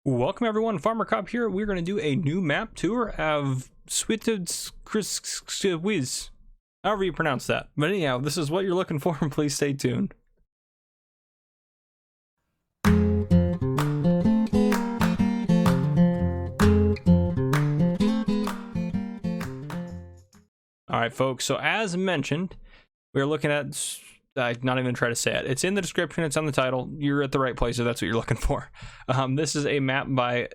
Welcome everyone, Farmer Cop here. We're going to do a new map tour of Swietokrzyska Wies, however you pronounce that. But anyhow, this is what you're looking for, and please stay tuned. Alright folks, so as mentioned, we're looking at, I'm not even try to say it. It's in the description, it's on the title. You're at the right place if that's what you're looking for. This is a map by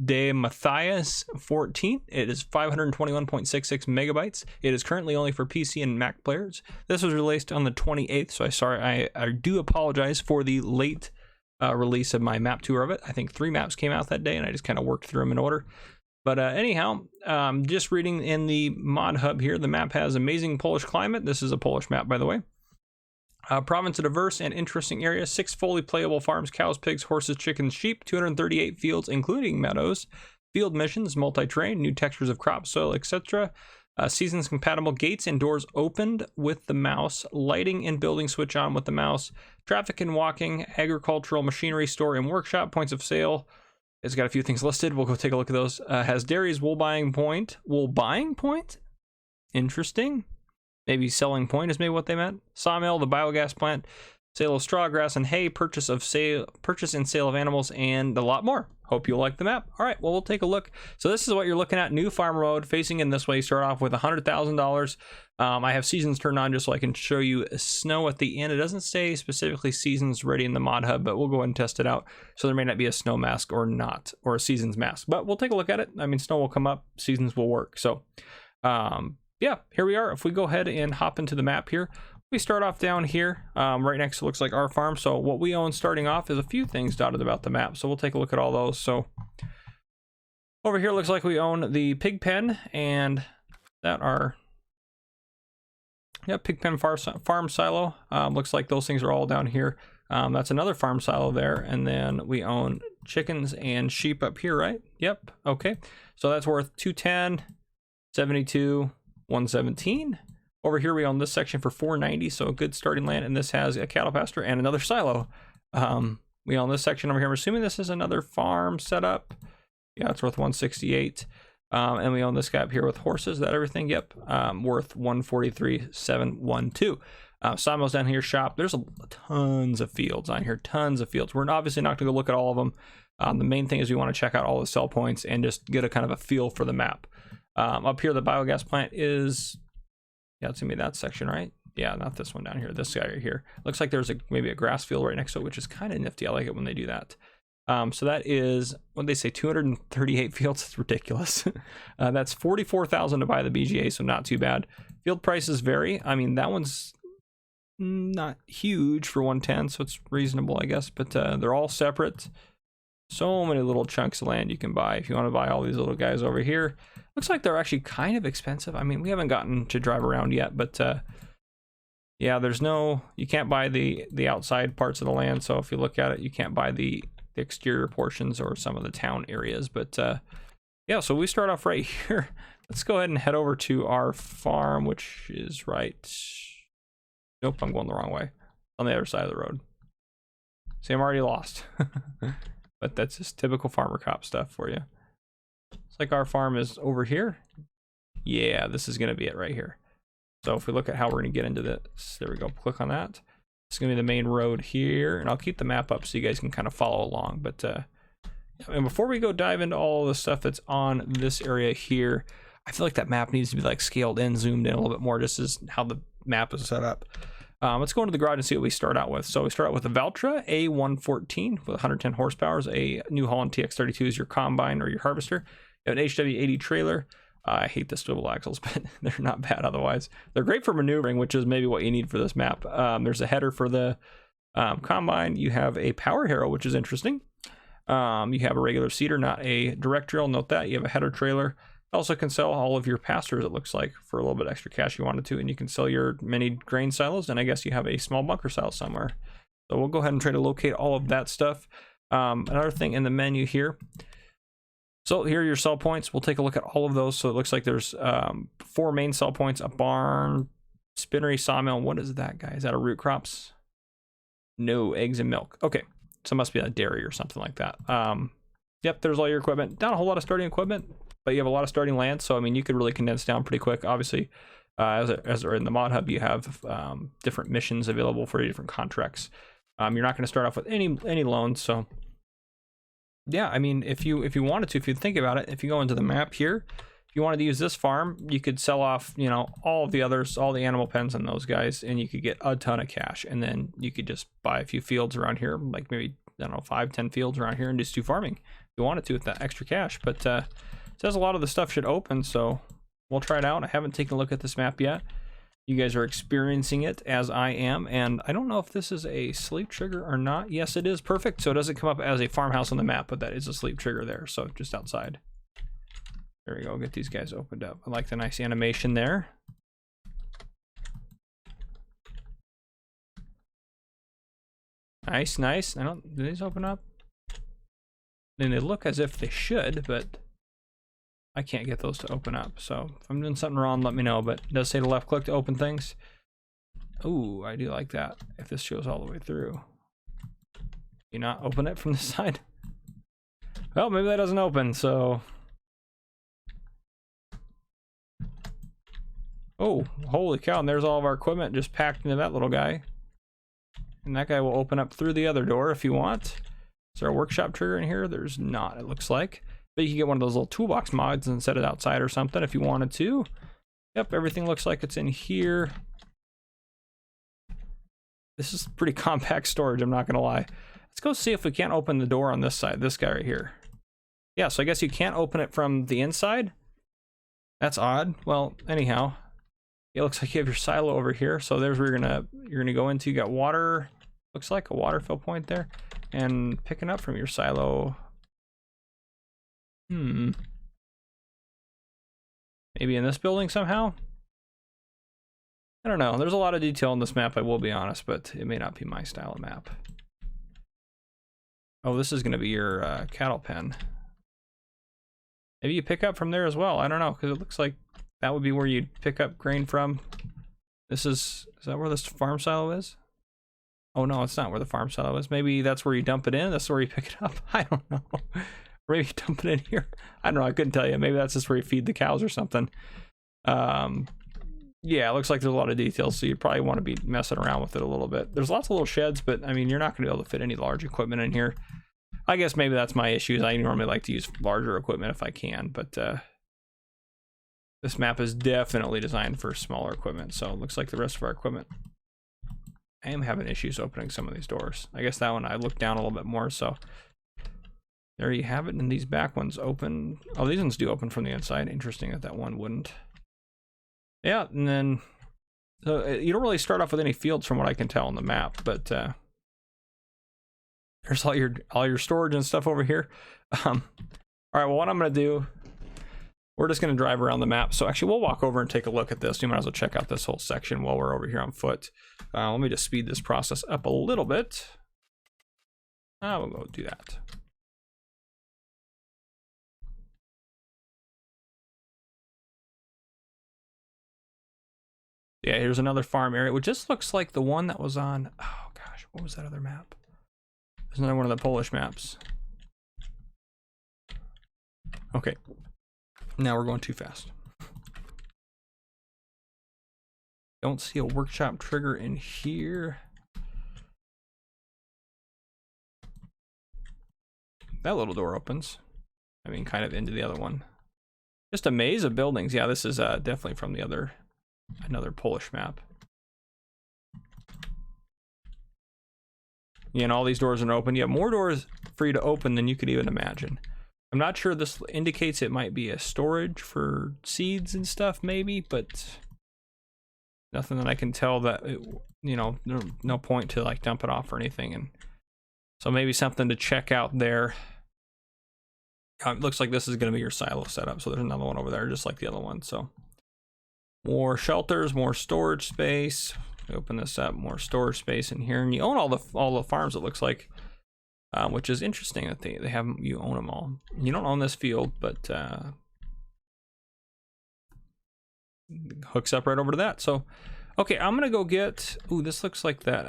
De Matthias 14. It is 521.66 megabytes. It is currently only for PC and Mac players. This was released on the 28th, so I do apologize for the late release of my map tour of it. I think 3 maps came out that day, and I just kind of worked through them in order. But anyhow, just reading in the ModHub here, the map has amazing Polish climate. This is a Polish map, by the way. Province, a diverse and interesting area, 6 fully playable farms, cows, pigs, horses, chickens, sheep, 238 fields, including meadows, field missions, multi-terrain, new textures of crop, soil, etc. Seasons compatible, gates and doors opened with the mouse, lighting and building switch on with the mouse, traffic and walking, agricultural machinery store and workshop, points of sale. It's got a few things listed. We'll go take a look at those. Has dairies, wool buying point. Wool buying point? Interesting. Maybe selling point is maybe what they meant. Sawmill, the biogas plant, sale of straw, grass, and hay, purchase and sale of animals, and a lot more. Hope you'll like the map. All right, well, we'll take a look. So this is what you're looking at. New farm road facing in this way. You start off with $100,000. I have seasons turned on just so I can show you snow at the end. It doesn't say specifically seasons ready in the ModHub, but we'll go ahead and test it out. So there may not be a snow mask or not, or a seasons mask, but we'll take a look at it. I mean, snow will come up, seasons will work. So yeah, here we are. If we go ahead and hop into the map here, we start off down here, right next to looks like our farm. So what we own starting off is a few things dotted about the map. So we'll take a look at all those. So over here looks like we own the pig pen, and that are, yeah, pig pen farm silo. Looks like those things are all down here. That's another farm silo there. And then we own chickens and sheep up here, right? Yep. Okay. So that's worth 210, 72, 117. Over here we own this section for 490, so a good starting land, and this has a cattle pasture and another silo. We own this section over here. I'm assuming this is another farm setup. Yeah, it's worth 168. And we own this guy up here with horses. Is that everything? Yep. Worth 143,712. Sawmills down here, shop. There's tons of fields on here, tons of fields. We're obviously not going to go look at all of them. The main thing is we want to check out all the sell points and just get a kind of a feel for the map. Up here, the biogas plant is, yeah, it's gonna be that section, right? Yeah, not this one down here, this guy right here. Looks like there's maybe a grass field right next to it, which is kind of nifty. I like it when they do that. So that is, what they say, 238 fields. It's ridiculous. That's 44,000 to buy the BGA, so not too bad. Field prices vary. I mean, that one's not huge for 110, so it's reasonable, I guess, but they're all separate. So many little chunks of land you can buy if you want to buy all these little guys over here. Looks like they're actually kind of expensive. I mean, we haven't gotten to drive around yet, but yeah, you can't buy the outside parts of the land. So if you look at it, you can't buy the exterior portions or some of the town areas. But yeah, so we start off right here. Let's go ahead and head over to our farm, which is right. Nope, I'm going the wrong way. On the other side of the road. See, I'm already lost. But that's just typical Farmer Cop stuff for you. It's like our farm is over here. Yeah, this is going to be it right here. So if we look at how we're going to get into this, there we go. Click on that. It's going to be the main road here. And I'll keep the map up so you guys can kind of follow along. But and before we go dive into all the stuff that's on this area here, I feel like that map needs to be like scaled in, zoomed in a little bit more, just as how the map is set up. Let's go into the garage and see what we start out with. So we start out with a Valtra A114 with 110 horsepower. A New Holland TX32 is your combine or your harvester. You have an HW80 trailer. I hate the swivel axles, but they're not bad otherwise. They're great for maneuvering, which is maybe what you need for this map. There's a header for the combine. You have a power harrow, which is interesting. You have a regular seeder, not a direct drill. Note that. You have a header trailer. Also can sell all of your pastures, it looks like, for a little bit extra cash you wanted to, and you can sell your mini grain silos, and I guess you have a small bunker silo somewhere. So we'll go ahead and try to locate all of that stuff. Another thing in the menu here. So here are your sell points. We'll take a look at all of those. So it looks like there's 4 main sell points, a barn, spinnery, sawmill. What is that, guy? Is that a root crops? No, eggs and milk. Okay, so it must be a dairy or something like that. Yep, there's all your equipment. Not a whole lot of starting equipment, but you have a lot of starting land. So I mean, you could really condense down pretty quick. Obviously, as in the ModHub, you have different missions available for different contracts. You're not going to start off with any loans. So yeah, I mean, if you wanted to, if you think about it, if you go into the map here, if you wanted to use this farm, you could sell off, you know, all of the others, all the animal pens and those guys, and you could get a ton of cash. And then you could just buy a few fields around here, like maybe, I don't know, 5-10 fields around here, and just do farming if you wanted to with that extra cash. But it says a lot of the stuff should open, so we'll try it out. I haven't taken a look at this map yet. You guys are experiencing it as I am, and I don't know if this is a sleep trigger or not. Yes, it is. Perfect. So it doesn't come up as a farmhouse on the map, but that is a sleep trigger there, so just outside. There we go. Get these guys opened up. I like the nice animation there. Nice, nice. I don't. Do these open up? And they look as if they should, but I can't get those to open up. So if I'm doing something wrong, let me know. But it does say to left click to open things. Ooh, I do like that. If this goes all the way through, you not open it from the side. Well, maybe that doesn't open. So. Oh, holy cow, and there's all of our equipment just packed into that little guy. And that guy will open up through the other door if you want. Is there a workshop trigger in here? There's not, it looks like. But you can get one of those little toolbox mods and set it outside or something if you wanted to. Yep, everything looks like it's in here. This is pretty compact storage, I'm not gonna lie. Let's go see if we can't open the door on this side, this guy right here. Yeah, so I guess you can't open it from the inside. That's odd. Well, anyhow. It looks like you have your silo over here, so there's where you're gonna go into. You got water, looks like a water fill point there, and picking up from your silo. Maybe in this building somehow. I don't know. There's a lot of detail in this map, I will be honest, but it may not be my style of map. Oh, this is gonna be your cattle pen. Maybe you pick up from there as well. I don't know, because it looks like that would be where you'd pick up grain from. Is that where this farm silo is? Oh no, it's not where the farm silo is. Maybe that's where you dump it in. That's where you pick it up. I don't know. Maybe you dump it in here. I don't know. I couldn't tell you. Maybe that's just where you feed the cows or something. Yeah, it looks like there's a lot of details, so you probably want to be messing around with it a little bit. There's lots of little sheds, but I mean, you're not going to be able to fit any large equipment in here. I guess maybe that's my issue. I normally like to use larger equipment if I can, but this map is definitely designed for smaller equipment, so it looks like the rest of our equipment. I am having issues opening some of these doors. I guess that one I looked down a little bit more, so there you have it. And these back ones open. Oh, these ones do open from the inside. Interesting that that one wouldn't. Yeah, and then so you don't really start off with any fields from what I can tell on the map, but there's all your storage and stuff over here. All right, well, what I'm gonna do, we're just going to drive around the map. So actually, we'll walk over and take a look at this. You might as well check out this whole section while we're over here on foot. Let me just speed this process up a little bit. We'll go do that. Yeah, here's another farm area, which just looks like the one that was on, oh gosh, what was that other map? There's another one of the Polish maps. Okay. Now we're going too fast. Don't see a workshop trigger in here. That little door opens. I mean, kind of into the other one. Just a maze of buildings. Yeah, this is definitely from the another Polish map. Yeah, and all these doors are open. You have more doors for you to open than you could even imagine. I'm not sure this indicates it might be a storage for seeds and stuff, maybe, but nothing that I can tell that, you know, no point to like dump it off or anything. And so maybe something to check out there. It looks like this is going to be your silo setup. So there's another one over there, just like the other one. So more shelters, more storage space. Open this up, more storage space in here. And you own all the farms, it looks like. Which is interesting that they have you own them all. You don't own this field, but hooks up right over to that. So, okay, I'm gonna go get. Ooh, this looks like that.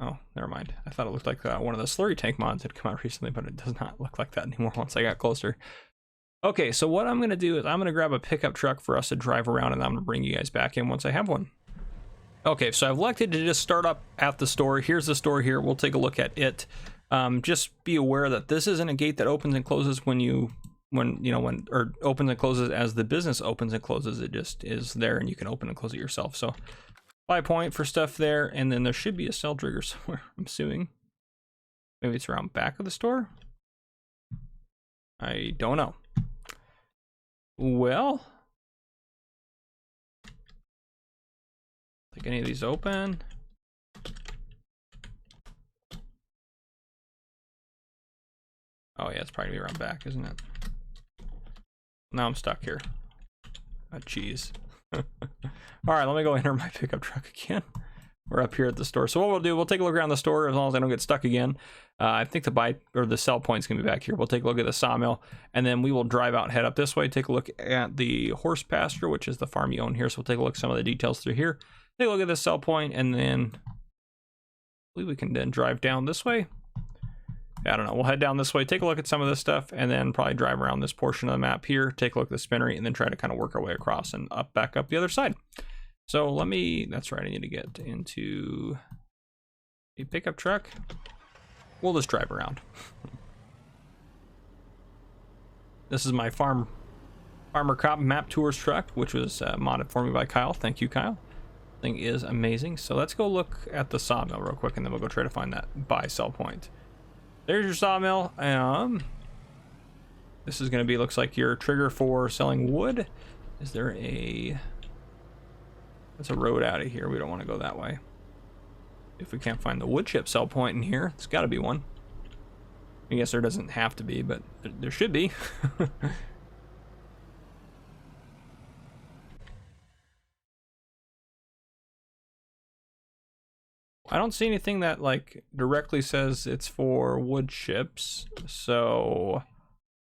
Oh, never mind. I thought it looked like one of the slurry tank mods had come out recently, but it does not look like that anymore once I got closer. Okay, so what I'm going to do is I'm going to grab a pickup truck for us to drive around, and I'm going to bring you guys back in once I have one. Okay, so I've elected to just start up at the store. Here's the store here. We'll take a look at it. Just be aware that this isn't a gate that opens and closes or opens and closes as the business opens and closes. It just is there, and you can open and close it yourself. So buy point for stuff there, and then there should be a cell trigger somewhere, I'm assuming. Maybe it's around back of the store? I don't know. Well, think any of these open? Oh yeah, it's probably around back, isn't it? Now I'm stuck here. Jeez. All right, let me go enter my pickup truck again. We're up here at the store. So what we'll do, we'll take a look around the store as long as I don't get stuck again. I think the sell point's gonna be back here. We'll take a look at the sawmill, and then we will drive out and head up this way. Take a look at the horse pasture, which is the farm you own here. So we'll take a look at some of the details through here. Take a look at the sell point, and then I believe we can then drive down this way. I don't know. We'll head down this way, take a look at some of this stuff, and then probably drive around this portion of the map here, take a look at the spinnery, and then try to kind of work our way across and back up the other side. So that's right, I need to get into a pickup truck. We'll just drive around. This is my Farmer Cop Map Tours truck, which was modded for me by Kyle. Thank you, Kyle. Thing is amazing. So let's go look at the sawmill real quick, and then we'll go try to find that buy sell point. There's your sawmill. This is going to be, looks like your trigger for selling wood. Is there that's a road out of here. We don't want to go that way. If we can't find the wood chip sell point in here, it's got to be one. I guess there doesn't have to be, but there should be. I don't see anything that like directly says it's for wood chips, so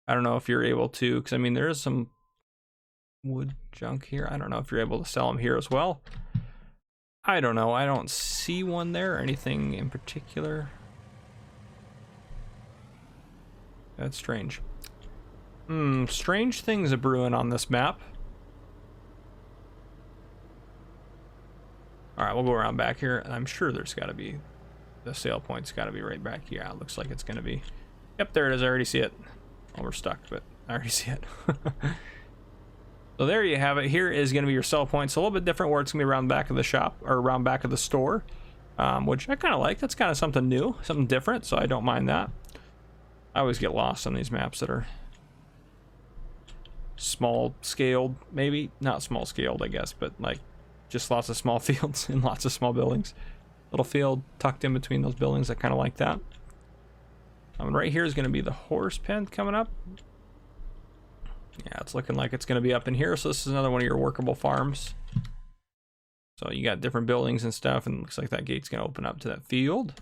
I don't know if you're able to, because I mean there is some wood junk here. I don't know if you're able to sell them here as well. I don't know. I don't see one there or anything in particular. That's strange. Strange things are brewing on this map. All right, we'll go around back here, and I'm sure there's got to be, the sale point's got to be right back here. It looks like it's going to be. Yep, there it is. I already see it. Well, we're stuck, but I already see it. So there you have it. Here is going to be your sell point. It's a little bit different where it's going to be around back of the shop, or around back of the store, which I kind of like. That's kind of something new, something different, so I don't mind that. I always get lost on these maps that are small scaled, maybe not small scaled, I guess, but like just lots of small fields and lots of small buildings. Little field tucked in between those buildings. I kind of like that. Right here is going to be the horse pen coming up. Yeah, it's looking like it's going to be up in here. So this is another one of your workable farms. So you got different buildings and stuff, and it looks like that gate's going to open up to that field.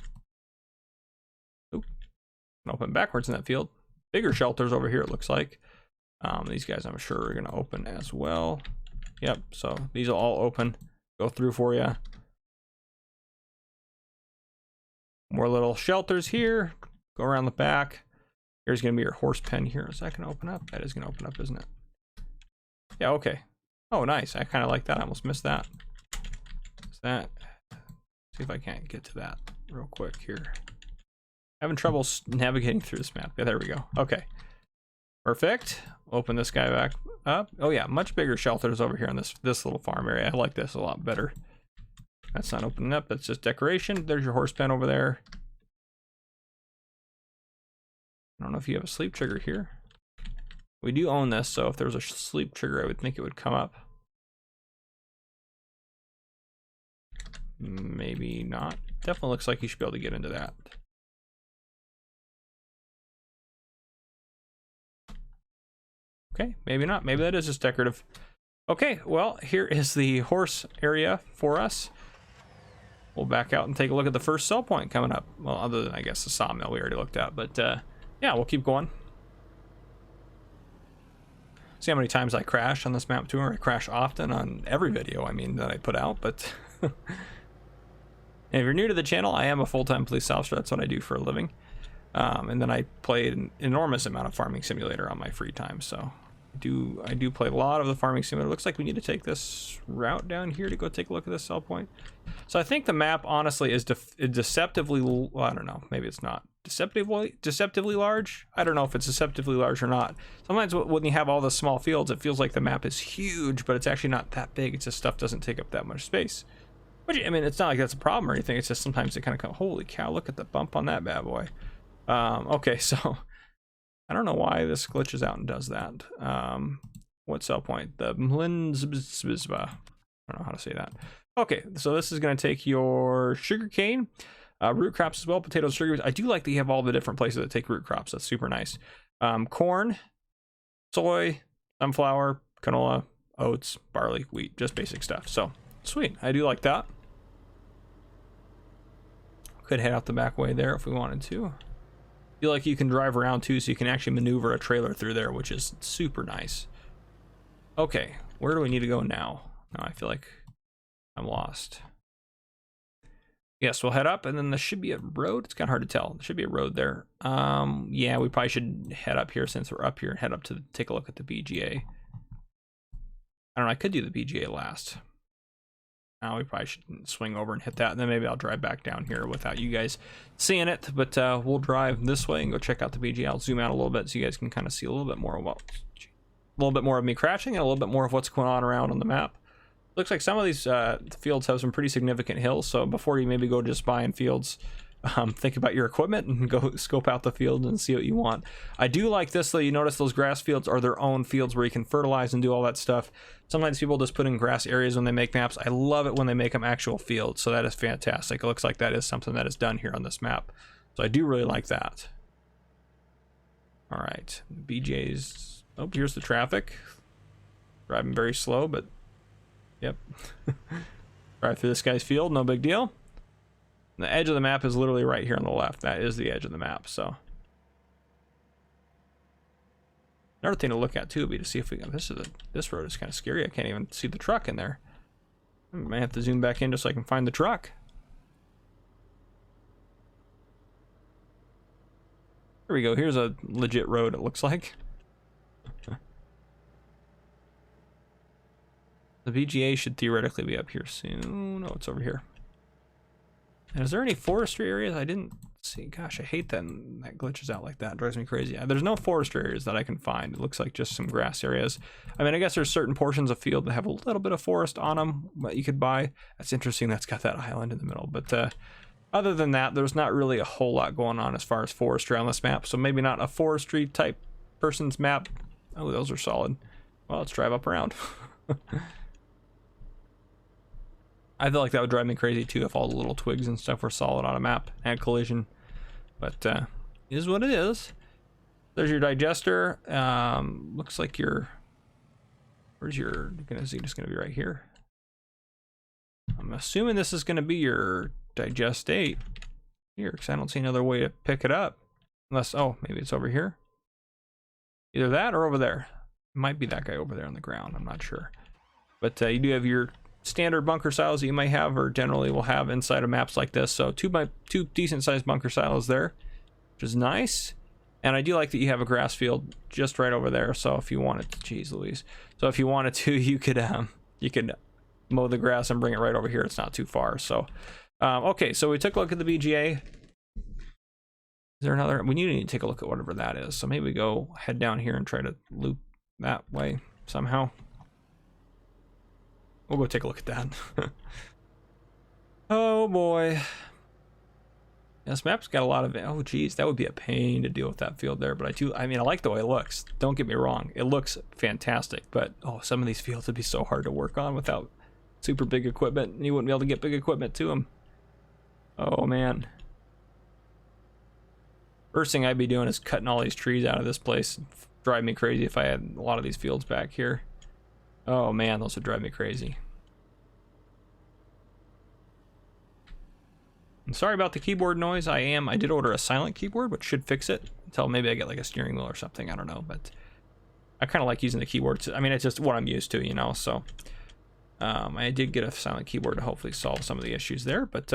Oop. Open backwards in that field. Bigger shelters over here, it looks like. These guys I'm sure are going to open as well. Yep, so these will all open, go through for you. More little shelters here. Go around the back. Here's going to be your horse pen here. Is that going to open up? That is going to open up, isn't it? Yeah, okay. Oh, nice. I kind of like that. I almost missed that. Is that? See if I can't get to that real quick here. Having trouble navigating through this map. Yeah, there we go. Okay. Perfect. Open this guy back up. Oh yeah, much bigger shelters over here on this little farm area. I like this a lot better. That's not opening up. That's just decoration. There's your horse pen over there. I don't know if you have a sleep trigger here. We do own this, so if there was a sleep trigger, I would think it would come up. Maybe not. Definitely looks like you should be able to get into that. Okay, maybe not. Maybe that is just decorative. Okay, well, here is the horse area for us. We'll back out and take a look at the first sell point coming up. Well, other than, I guess, the sawmill we already looked at. But, yeah, we'll keep going. See how many times I crash on this map tour. I crash often on every video, I mean, that I put out. But And if you're new to the channel, I am a full-time police officer. That's what I do for a living. And then I play an enormous amount of Farming Simulator on my free time. So I do play a lot of the Farming Simulator. Looks like we need to take this route down here to go take a look at this sell point. So I think the map honestly is deceptively, well, I don't know, maybe it's not deceptively large. I don't know if it's deceptively large or not. Sometimes when you have all the small fields, it feels like the map is huge, but it's actually not that big. It's just stuff doesn't take up that much space. Which, I mean, it's not like that's a problem or anything. It's just sometimes it kind of go, holy cow, look at the bump on that bad boy. Okay, so I don't know why this glitches out and does that. What sell point? The Mlinzbizba. I don't know how to say that. Okay, so this is going to take your sugarcane, root crops as well, potatoes, sugar. I do like that you have all the different places that take root crops. That's super nice. Corn, soy, sunflower, canola, oats, barley, wheat, just basic stuff. So sweet, I do like that. Could head out the back way there if we wanted to. Feel like you can drive around too, so you can actually maneuver a trailer through there, which is super nice. Okay, where do we need to go now? No, I feel like I'm lost. Yes, we'll head up, and then there should be a road. It's kind of hard to tell. There should be a road there. Yeah, we probably should head up here since we're up here and head up to take a look at the BGA. I don't know, I could do the BGA last. Now we probably should swing over and hit that, and then maybe I'll drive back down here without you guys seeing it. But we'll drive this way and go check out the BGA. I'll zoom out a little bit so you guys can kind of see a little bit more. Well, a little bit more of me crashing and a little bit more of what's going on around on the map. Looks like some of these fields have some pretty significant hills, so before you maybe go just buying fields, think about your equipment and go scope out the field and see what you want. I do like this though. You notice those grass fields are their own fields where you can fertilize and do all that stuff. Sometimes people just put in grass areas when they make maps. I love it when they make them actual fields, so that is fantastic. It looks like that is something that is done here on this map, so I do really like that. All right, BJ's. Oh, here's the traffic. Driving very slow, but yep. Drive through this guy's field, no big deal. The edge of the map is literally right here on the left. That is the edge of the map. So another thing to look at too would be to see if we can. This road is kind of scary. I can't even see the truck in there. I might have to zoom back in just so I can find the truck. Here we go. Here's a legit road, it looks like. The BGA should theoretically be up here soon. No, it's over here. And is there any forestry areas? I didn't see. Gosh, I hate that that glitches out like that. It drives me crazy. There's no forestry areas that I can find. It looks like just some grass areas. I mean, I guess there's certain portions of field that have a little bit of forest on them that you could buy. That's interesting. That's got that island in the middle. But other than that, there's not really a whole lot going on as far as forestry on this map. So maybe not a forestry type person's map. Oh, those are solid. Well, let's drive up around. I feel like that would drive me crazy too if all the little twigs and stuff were solid on a map and had collision. But it is what it is. There's your digester. Looks like your, where's your, just gonna be right here. I'm assuming this is gonna be your digestate here, because I don't see another way to pick it up. Unless, oh, maybe it's over here. Either that or over there. It might be that guy over there on the ground, I'm not sure. But you do have your standard bunker silos that you might have or generally will have inside of maps like this. So two decent sized bunker silos there, which is nice. And I do like that you have a grass field just right over there. So if you wanted to, geez Louise. So if you wanted to, you could mow the grass and bring it right over here. It's not too far. So okay, so we took a look at the BGA. Is there another? We need to take a look at whatever that is. So maybe we go head down here and try to loop that way somehow. We'll go take a look at that. Oh boy. This map's got a lot of, oh geez, that would be a pain to deal with that field there. But I mean, I like the way it looks. Don't get me wrong. It looks fantastic. But oh, some of these fields would be so hard to work on without super big equipment. And you wouldn't be able to get big equipment to them. Oh man. First thing I'd be doing is cutting all these trees out of this place. It'd drive me crazy if I had a lot of these fields back here. Oh man, those would drive me crazy. I'm sorry about the keyboard noise. I did order a silent keyboard, which should fix it until maybe I get like a steering wheel or something. I don't know, but I kind of like using the keyboard. I mean, it's just what I'm used to, you know. So I did get a silent keyboard to hopefully solve some of the issues there, but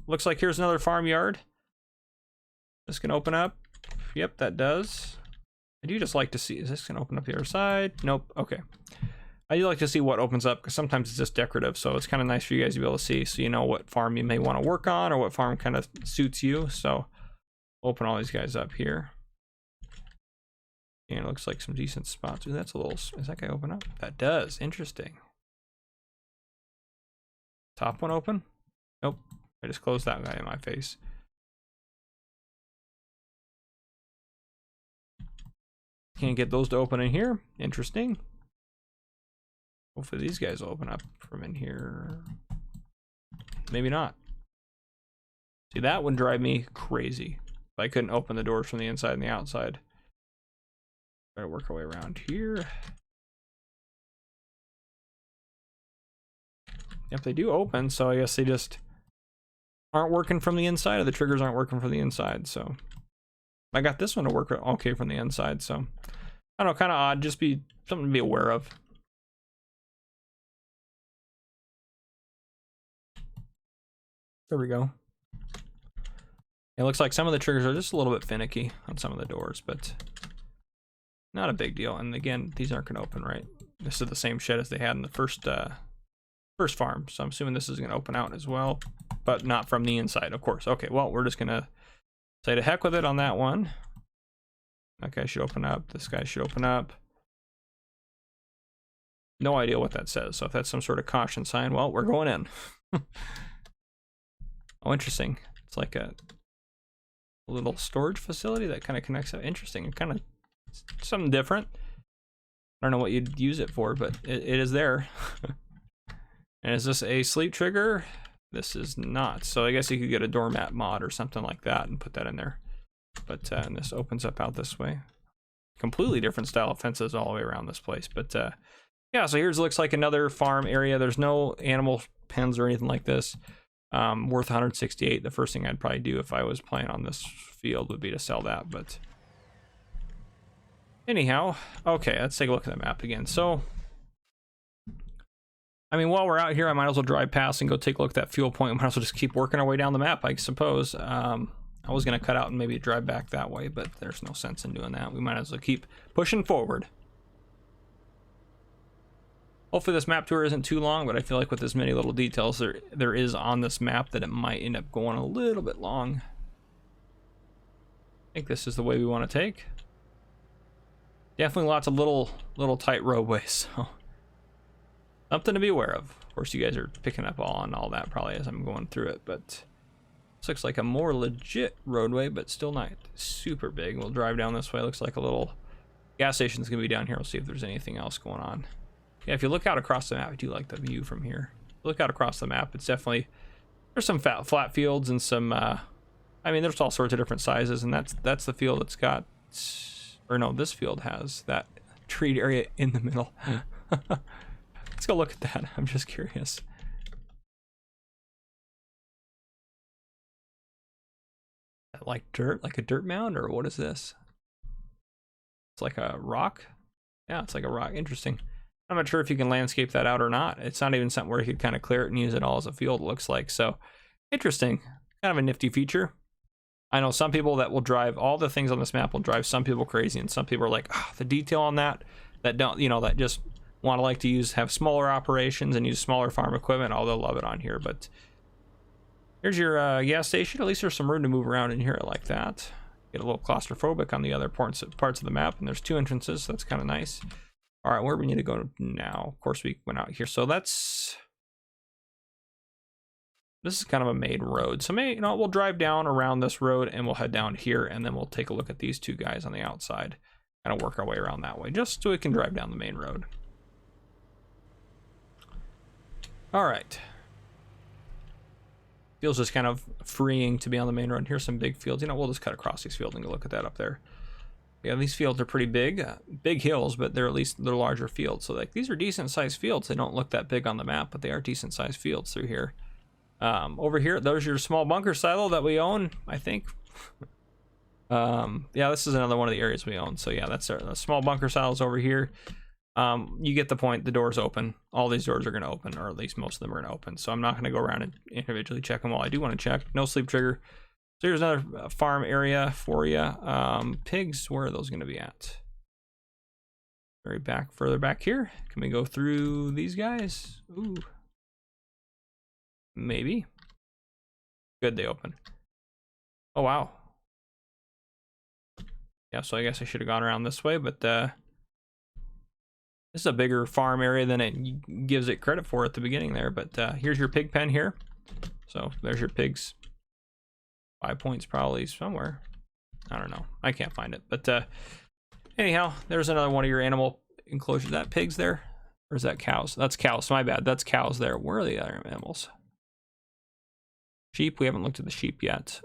looks like here's another farmyard. This can open up. Yep, that does. I do just like to see, is this gonna open up the other side? Nope, okay. I do like to see what opens up because sometimes it's just decorative, so it's kind of nice for you guys to be able to see so you know what farm you may want to work on or what farm kind of suits you. So open all these guys up here. And it looks like some decent spots. Ooh, that's a little, is that guy open up? That does, interesting. Top one open? Nope, I just closed that guy in my face. Can't get those to open in here, interesting. Hopefully these guys will open up from in here. Maybe not. See, that would drive me crazy if I couldn't open the doors from the inside and the outside. Try to work our way around here. Yep, they do open, so I guess they just aren't working from the inside, or the triggers aren't working from the inside. So I got this one to work okay from the inside, so I don't know, kind of odd. Just be something to be aware of. There we go. It looks like some of the triggers are just a little bit finicky on some of the doors, but not a big deal. And again, these aren't going to open, right? This is the same shed as they had in the first farm, so I'm assuming this is going to open out as well, but not from the inside, of course. Okay, well, we're just going to say to heck with it on that one. That guy should open up. This guy should open up. No idea what that says, so if that's some sort of caution sign, well, we're going in. Oh, interesting. It's like a little storage facility that kind of connects up. Interesting. Kind of something different. I don't know what you'd use it for, but it is there. And is this a sleep trigger? This is not. So I guess you could get a doormat mod or something like that and put that in there. But and this opens up out this way. Completely different style of fences all the way around this place. But yeah, so here's looks like another farm area. There's no animal pens or anything like this. Worth 168. The first thing I'd probably do if I was playing on this field would be to sell that, but anyhow, okay, let's take a look at the map again. So I mean, while we're out here, I might as well drive past and go take a look at that fuel point. We might as well just keep working our way down the map, I suppose. I was gonna cut out and maybe drive back that way, but there's no sense in doing that. We might as well keep pushing forward. Hopefully this map tour isn't too long, but I feel like with as many little details there is on this map that it might end up going a little bit long. I think this is the way we want to take. Definitely lots of little tight roadways, so something to be aware of. Of course, you guys are picking up on all that probably as I'm going through it, but this looks like a more legit roadway, but still not super big. We'll drive down this way. Looks like a little gas station's gonna be down here. We'll see if there's anything else going on. Yeah, if you look out across the map, I do like the view from here. Look out across the map, it's definitely, there's some flat fields and some, I mean, there's all sorts of different sizes, and that's the field that's got, or no, this field has that treed area in the middle. Let's go look at that, I'm just curious. Like dirt, like a dirt mound, or what is this? It's like a rock? Yeah, it's like a rock, interesting. I'm not sure if you can landscape that out or not. It's not even something where you could kind of clear it and use it all as a field, it looks like. So interesting, kind of a nifty feature. I know some people that will drive all the things on this map will drive some people crazy, and some people are like, oh, the detail on that don't, you know, that just want to like to have smaller operations and use smaller farm equipment. Oh, they'll love it on here. But here's your gas station. At least there's some room to move around in here like that. Get a little claustrophobic on the other parts of the map, and there's 2 entrances, so that's kind of nice. All right, where do we need to go now? Of course, we went out here. So this is kind of a main road. So maybe, you know, we'll drive down around this road and we'll head down here, and then we'll take a look at these 2 guys on the outside. Kind of work our way around that way, just so we can drive down the main road. All right. Feels just kind of freeing to be on the main road. Here's some big fields. You know, we'll just cut across these fields and go look at that up there. Yeah, these fields are pretty big, big hills, but they're larger fields. So like these are decent sized fields. They don't look that big on the map, but they are decent sized fields through here. Over here, there's your small bunker silo that we own, I think. Yeah, this is another one of the areas we own. So yeah, that's our small bunker silos over here. You get the point. The doors open. All these doors are going to open, or at least most of them are going to open. So I'm not going to go around and individually check them all. I do want to check. No sleep trigger. So here's another farm area for you. Pigs, where are those going to be at? Very back, further back here. Can we go through these guys? Ooh. Maybe. Good, they open. Oh, wow. Yeah, so I guess I should have gone around this way, but this is a bigger farm area than it gives it credit for at the beginning there. But here's your pig pen here. So there's your pigs. 5 points probably somewhere. I don't know. I can't find it. But anyhow, there's another one of your animal enclosures. Is that pigs there? Or is that cows? That's cows. My bad. That's cows there. Where are the other animals? Sheep. We haven't looked at the sheep yet.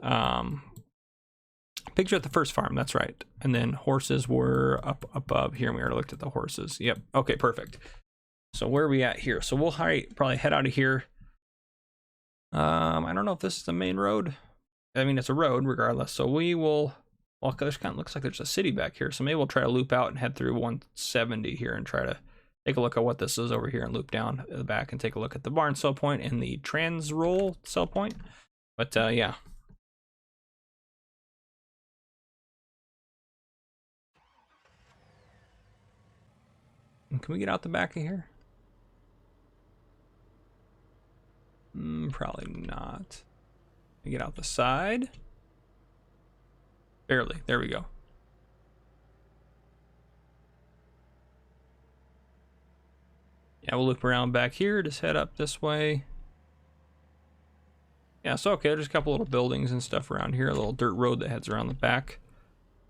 Pigs are at the first farm. That's right. And then horses were up above here. And we already looked at the horses. Yep. Okay, perfect. So where are we at here? So we'll probably head out of here. I don't know if this is the main road. I mean, it's a road regardless. So we will, well, there's kind of looks like there's a city back here. So maybe we'll try to loop out and head through 170 here and try to take a look at what this is over here and loop down at the back and take a look at the barn sell point and the trans roll sell point. But yeah. Can we get out the back of here? Probably not. We get out the side. Barely. There we go. Yeah, we'll loop around back here. Just head up this way. Yeah, so okay, there's a couple little buildings and stuff around here. A little dirt road that heads around the back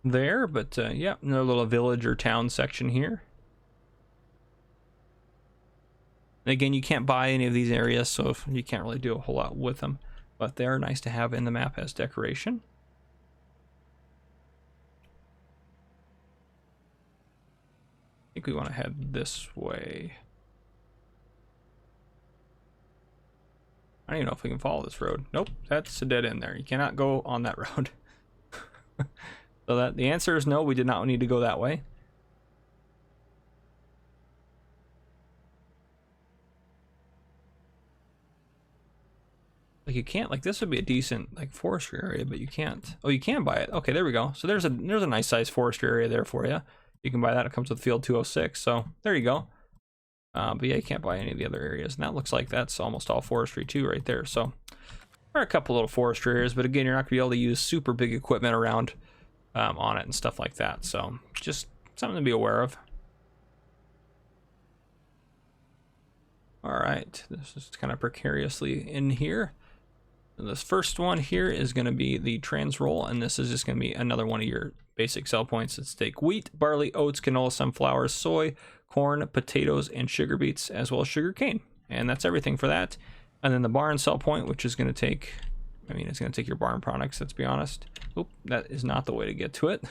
there. But yeah, another little village or town section here. And again, you can't buy any of these areas, so you can't really do a whole lot with them. But they are nice to have in the map as decoration. I think we want to head this way. I don't even know if we can follow this road. Nope, that's a dead end there. You cannot go on that road. So that the answer is no, we did not need to go that way. Like you can't, like this would be a decent like forestry area, but you can't. Oh, you can buy it. Okay, there we go. So there's a nice size forestry area there for you. You can buy that. It comes with field 206. So there you go. But yeah, you can't buy any of the other areas. And that looks like that's almost all forestry too right there. So there are a couple little forestry areas, but again, you're not gonna be able to use super big equipment around on it and stuff like that. So just something to be aware of. All right, this is kind of precariously in here. This first one here is going to be the trans roll, and this is just going to be another one of your basic sell points. It's take wheat, barley, oats, canola, sunflowers, soy, corn, potatoes, and sugar beets, as well as sugar cane. And that's everything for that. And then the barn sell point, which is going to take, I mean, it's going to take your barn products, let's be honest. Oop, that is not the way to get to it.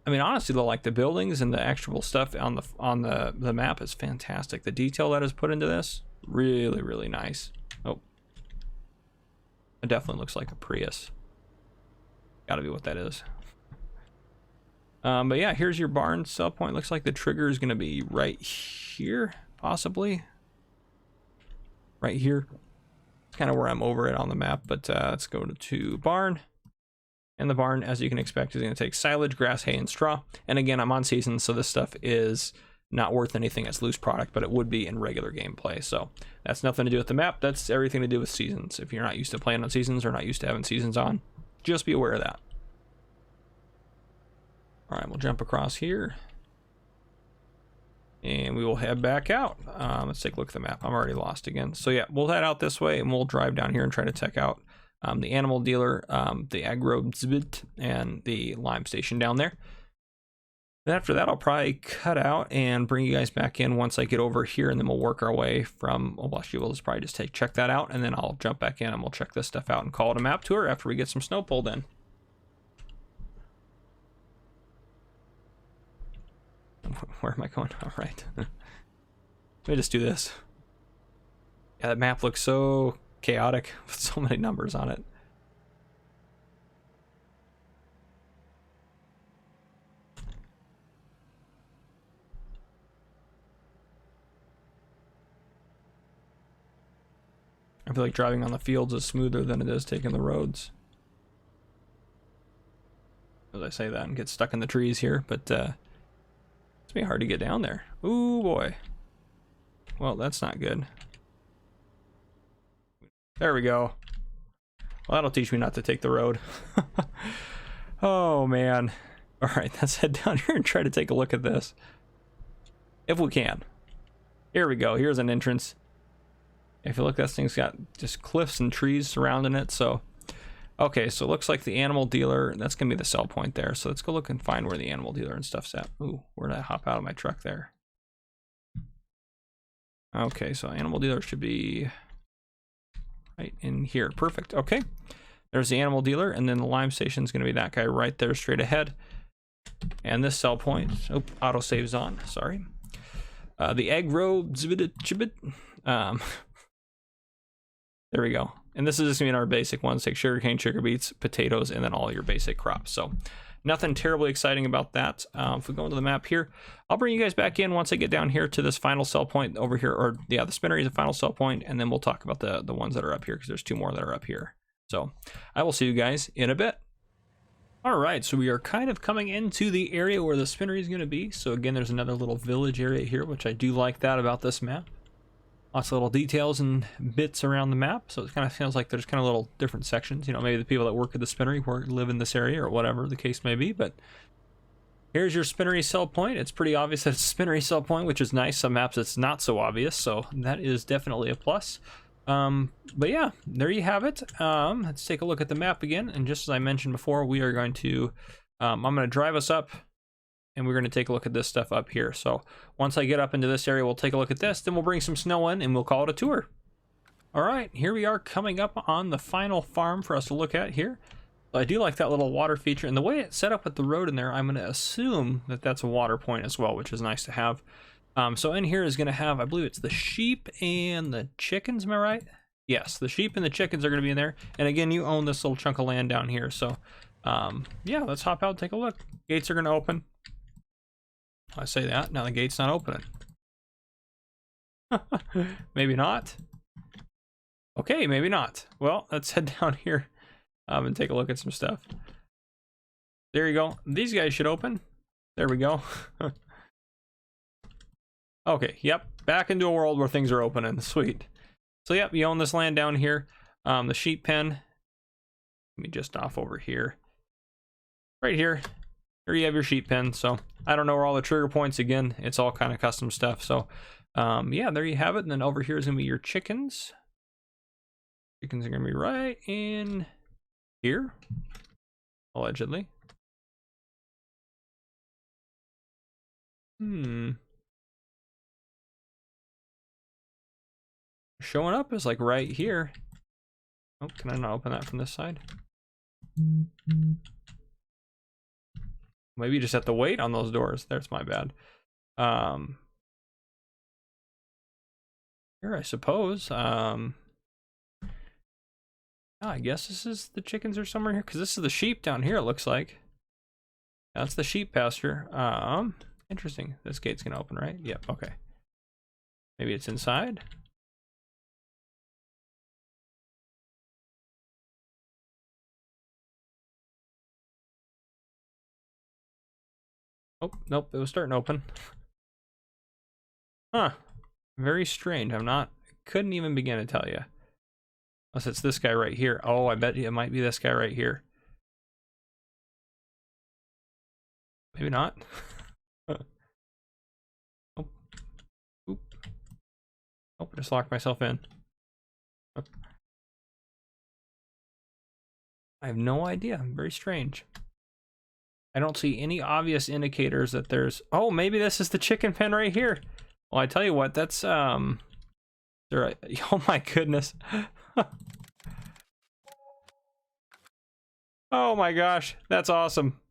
I mean, honestly, though, like the buildings and the actual stuff on the map is fantastic. The detail that is put into this, really, really nice. Oh, it definitely looks like a Prius. Gotta be what that is. But yeah, here's your barn sell point. Looks like the trigger is gonna be right here, possibly. Right here. It's kind of where I'm over it on the map, but let's go to barn. And the barn, as you can expect, is going to take silage, grass, hay, and straw. And again, I'm on seasons, so this stuff is not worth anything as loose product, but it would be in regular gameplay. So that's nothing to do with the map. That's everything to do with seasons. If you're not used to playing on seasons or not used to having seasons on, just be aware of that. All right, we'll jump across here. And we will head back out. Let's take a look at the map. I'm already lost again. So yeah, we'll head out this way, and we'll drive down here and try to check out the animal dealer, the agro exhibit, and the lime station down there. And after that, I'll probably cut out and bring you guys back in once I get over here, and then we'll work our way from, well, actually, we'll just probably just check that out, and then I'll jump back in and we'll check this stuff out and call it a map tour after we get some snow pulled in. Where am I going? All right. Let me just do this. Yeah, that map looks so chaotic with so many numbers on it. feel like driving on the fields is smoother than it is taking the roads. As I say that and get stuck in the trees here, but it's gonna be hard to get down there. Ooh boy. Well, that's not good. There we go. Well, that'll teach me not to take the road. Oh man. All right, let's head down here and try to take a look at this. If we can. Here we go. Here's an entrance. If you look, that thing's got just cliffs and trees surrounding it. So, okay, so it looks like the animal dealer, that's going to be the sell point there. So let's go look and find where the animal dealer and stuff's at. Ooh, where did I hop out of my truck there? Okay, so animal dealer should be right in here. Perfect. Okay, there's the animal dealer, and then the lime station is going to be that guy right there straight ahead. And this sell point, oh, autosave's on, sorry. The egg row, there we go. And this is just gonna be our basic ones, take sugarcane, sugar beets, potatoes, and then all your basic crops. So nothing terribly exciting about that. If we go into the map here, I'll bring you guys back in once I get down here to this final sell point over here, or yeah, the spinnery is a final sell point, and then we'll talk about the ones that are up here, because there's 2 more that are up here. So I will see you guys in a bit. All right, so we are kind of coming into the area where the spinnery is going to be. So again, there's another little village area here, which I do like that about this map. Lots of little details and bits around the map. So it kind of feels like there's kind of little different sections. You know, maybe the people that work at the spinnery live in this area or whatever the case may be. But here's your spinnery sell point. It's pretty obvious that it's a spinnery sell point, which is nice. Some maps it's not so obvious, so that is definitely a plus. But yeah, there you have it. Let's take a look at the map again, and just as I mentioned before, we are going to I'm going to drive us up, and we're going to take a look at this stuff up here. So once I get up into this area, we'll take a look at this, then we'll bring some snow in and we'll call it a tour. All right, here we are coming up on the final farm for us to look at here. So I do like that little water feature, and the way it's set up with the road in there, I'm going to assume that that's a water point as well, which is nice to have. So in here is going to have, I believe it's the sheep and the chickens, am I right? Yes, the sheep and the chickens are going to be in there. And again, you own this little chunk of land down here. So yeah, let's hop out and take a look. Gates are going to open. I say that, now the gate's not opening. Maybe not. Okay, maybe not. Well, let's head down here and take a look at some stuff. There you go. These guys should open. There we go. Okay, yep, back into a world where things are opening. Sweet. So yep, you own this land down here. The sheep pen. Let me just off over here. Right here. Here you have your sheep pen. So I don't know where all the trigger points, again, it's all kind of custom stuff. So yeah, there you have it. And then over here is gonna be your chickens. Chickens are gonna be right in here, allegedly. Showing up is like right here. Oh, can I not open that from this side? Maybe you just have to wait on those doors. That's my bad. Here, I suppose. I guess this is the chickens are somewhere here, because this is the sheep down here, it looks like. That's the sheep pasture. Interesting. This gate's gonna open, right? Yep, okay. Maybe it's inside. Oh, nope, it was starting to open. Huh. Very strange. Couldn't even begin to tell you. Unless it's this guy right here. Oh, I bet it might be this guy right here. Maybe not. Oh. Oop. Oh, I just locked myself in. Oh. I have no idea. Very strange. I don't see any obvious indicators that there's... Oh, maybe this is the chicken pen right here. Well, I tell you what, that's... Oh my goodness. Oh my gosh, that's awesome.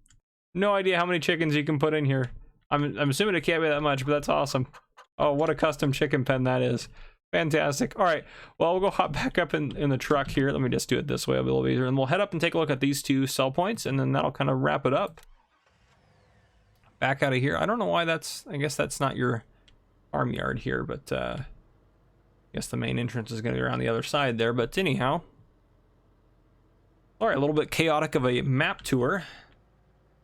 No idea how many chickens you can put in here. I'm assuming it can't be that much, but that's awesome. Oh, what a custom chicken pen that is. Fantastic. All right, well, we'll go hop back up in the truck here. Let me just do it this way, it'll be a little easier. And we'll head up and take a look at these 2 sell points, and then that'll kind of wrap it up. Back out of here. I don't know why that's... I guess that's not your farmyard here, but... guess the main entrance is going to be around the other side there, but anyhow. All right, a little bit chaotic of a map tour.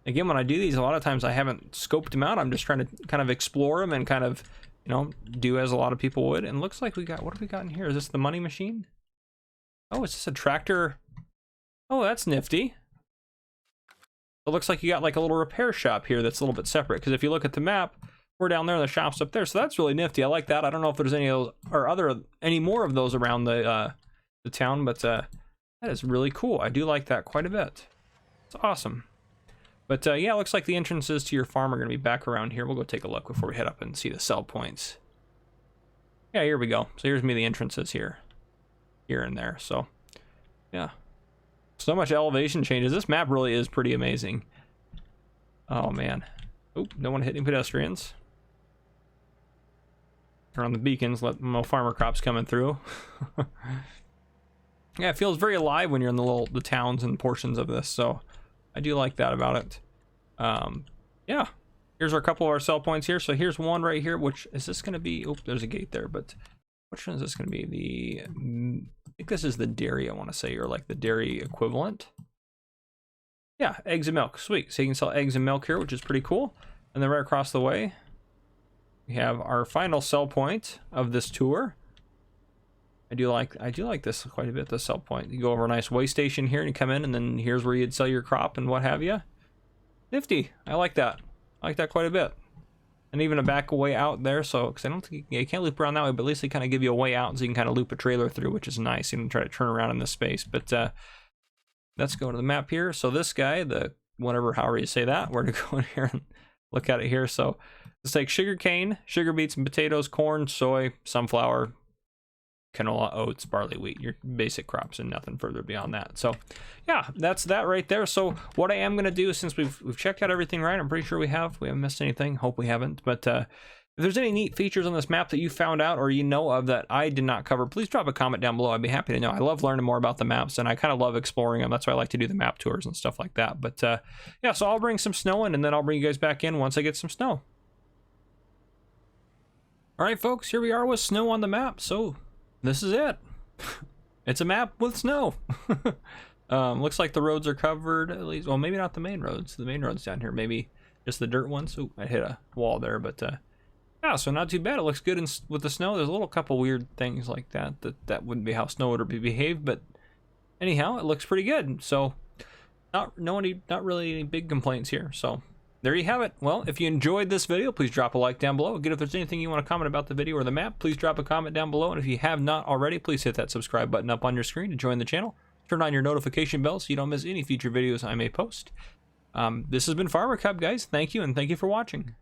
Again, when I do these, a lot of times I haven't scoped them out. I'm just trying to kind of explore them and kind of, you know, do as a lot of people would. And it looks like we got, what have we got in here? Is this the money machine? Oh, is this a tractor? Oh, that's nifty. It looks like you got like a little repair shop here that's a little bit separate, because if you look at the map, we're down there and the shop's up there. So that's really nifty. I like that. I don't know if there's any of those or any more of those around the town, but that is really cool. I do like that quite a bit. It's awesome. But yeah, it looks like the entrances to your farm are going to be back around here. We'll go take a look before we head up and see the sell points. Yeah, here we go. So here's me the entrances here and there. So yeah, so much elevation changes. This map really is pretty amazing. Oh man. Oop, don't want to hit any pedestrians. Turn on the beacons, let no farmer crops coming through. Yeah, it feels very alive when you're in the towns and portions of this, so I do like that about it. Yeah, here's our couple of our sell points here. So here's one right here, which is this going to be? Oh, there's a gate there, but which one is this going to be? I think this is the dairy, I want to say, or like the dairy equivalent. Yeah, eggs and milk, sweet. So you can sell eggs and milk here, which is pretty cool. And then right across the way, we have our final sell point of this tour. I do like this quite a bit, the sell point. You go over a nice way station here and you come in, and then here's where you'd sell your crop and what have you. Nifty. I like that. I like that quite a bit. And even a back way out there, so, because I don't think you can't loop around that way, but at least they kind of give you a way out so you can kind of loop a trailer through, which is nice. You can try to turn around in this space. But let's go to the map here. So this guy, the whatever, however you say that, we're going to go in here and look at it here. So let's take sugar cane, sugar beets and potatoes, corn, soy, sunflower, canola, oats, barley, wheat, your basic crops, and nothing further beyond that. So yeah, that's that right there. So what I am going to do, since we've checked out everything right, I'm pretty sure we haven't missed anything. Hope we haven't. But if there's any neat features on this map that you found out or you know of that I did not cover, please drop a comment down below. I'd be happy to know. I love learning more about the maps, and I kind of love exploring them. That's why I like to do the map tours and stuff like that. But yeah, so I'll bring some snow in, and then I'll bring you guys back in once I get some snow. All right, folks, here we are with snow on the map. So this is it. It's a map with snow. Looks like the roads are covered, at least. Well, maybe not the main roads. The main roads down here, maybe just the dirt ones. Ooh, I hit a wall there, but yeah, so not too bad. It looks good with the snow. There's a little couple weird things like that wouldn't be how snow would be behaved, but anyhow, it looks pretty good. So not really any big complaints here. So there you have it. Well, if you enjoyed this video, please drop a like down below. Again, if there's anything you want to comment about the video or the map, please drop a comment down below. And if you have not already, please hit that subscribe button up on your screen to join the channel. Turn on your notification bell so you don't miss any future videos I may post. This has been Farmer Cub, guys. Thank you, and thank you for watching.